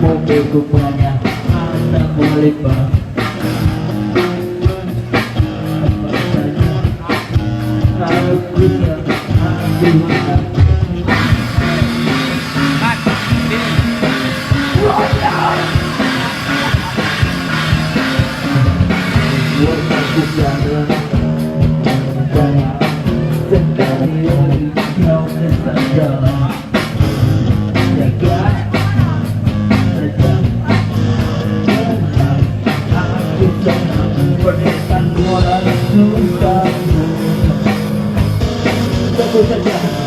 mobilku banyak anda boleh bang. Aku yang ambil buat aku jalan sekali lagi kau kesadar jaga saja aku senang perdetaan suara susahmu tentu saja